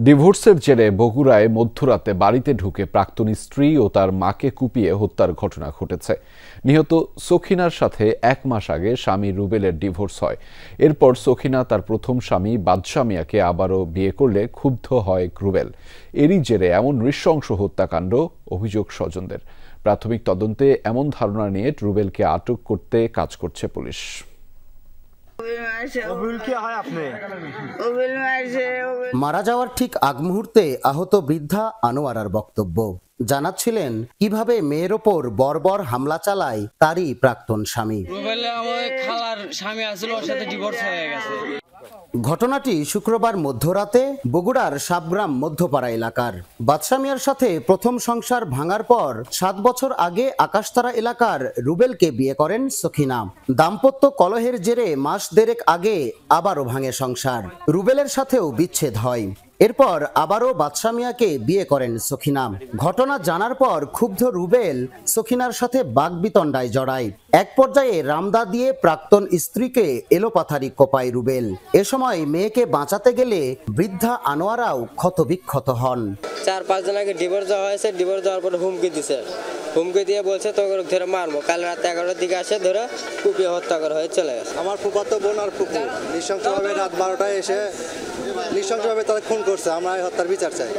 ডিভোর্সের জেরে বগুড়ায় মধ্যরাতে বাড়িতে ঢুকে প্রাক্তন স্ত্রী ও তার মাকে কুপিয়ে হত্যার ঘটনা ঘটেছে। নিহত সখিনার সাথে ১ মাস আগে স্বামী রুবেলের ডিভোর্স হয়। এরপর সখিনা তার প্রথম স্বামী বাদশা মিয়াকে আবারও বিয়ে করলে ক্ষুব্ধ হয় রুবেল। এরই জেরে এমন নৃশংস হত্যাকাণ্ড অভিযোগ স্বজনদের। প্রাথমিক তদন্তে এমন ধারণা নিয়ে রুবেলকে আটক করতে কাজ করছে পুলিশ। মারা যাওয়ার ঠিক আগ মুহূর্তে আহত বৃদ্ধা আনোয়ারার বক্তব্য জানাচ্ছিলেন কিভাবে মেয়ের ওপর বর্বর হামলা চালায় তারই প্রাক্তন স্বামী। ঘটনাটি শুক্রবার মধ্যরাতে বগুড়ার সাবগ্রাম মধ্যপাড়া এলাকার। বাদশা মিয়ার সাথে প্রথম সংসার ভাঙার পর ৭ বছর আগে আকাশতারা এলাকার রুবেলকে বিয়ে করেন সখিনা। দাম্পত্য কলহের জেরে মাস দেড়েক আগে আবারও ভাঙে সংসার। রুবেলের সাথেও বিচ্ছেদ হয়। এরপর আবারও বাদশা মিয়াকে বিয়ে করেন সখিনা। ঘটনা জানার পর ক্ষুব্ধ রুবেল সখিনার সাথে বাগবিতণ্ডায় জড়ায়। এক পর্যায়ে রামদা দিয়ে প্রাক্তন স্ত্রীকে এলোপাথারি কোপায় রুবেল। এ সময় মেয়েকে বাঁচাতে গেলে বৃদ্ধা আনোয়ারাও ক্ষতবিক্ষত হন। ৪-৫ দিন আগে ডিভোর্স দেওয়া হয়েছে। ডিভোর্স দেওয়ার পরে হুমকি দিছে। হুমকি দিয়ে বলছে তোকে ধরে মারবো। কাল রাত 11টার দিকে আসে ধরে কুপিয়ে হত্যা করা হয়ে চলে গেছে। আমার ফুফাতো বোন আর ফুফু নৃশংসভাবে রাত 12টায় এসে নৃশংসভাবে তাদের খুন করছে। আমরা এই হত্যার বিচার চাই।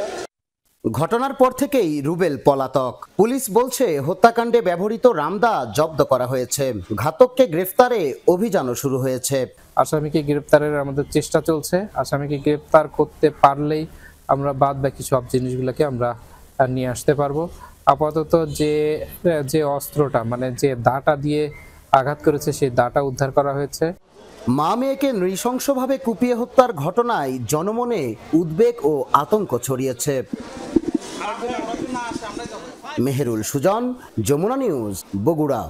ঘটনার পর থেকেই রুবেল পলাতক। পুলিশ বলছে হত্যাকাণ্ডে ব্যবহৃত রামদা জব্দ করা হয়েছে। ঘাতককে গ্রেফতারে অভিযানও শুরু হয়েছে। আসামিকে গ্রেফতারের আমাদের চেষ্টা চলছে। আসামিকে গ্রেফতার করতে পারলেই আমরা বাদ বাকি সব জিনিসগুলোকে আমরা নিয়ে আসতে পারবো। আপাতত যে অস্ত্রটা মানে যে দাটা দিয়ে আঘাত করেছে সেই দাটা উদ্ধার করা হয়েছে। মা মেয়েকে নৃশংসভাবে কুপিয়ে হত্যার ঘটনায় জনমনে উদ্বেগ ও আতঙ্ক ছড়িয়েছে। মেহেরুল সুজন, যমুনা নিউজ, বগুড়া।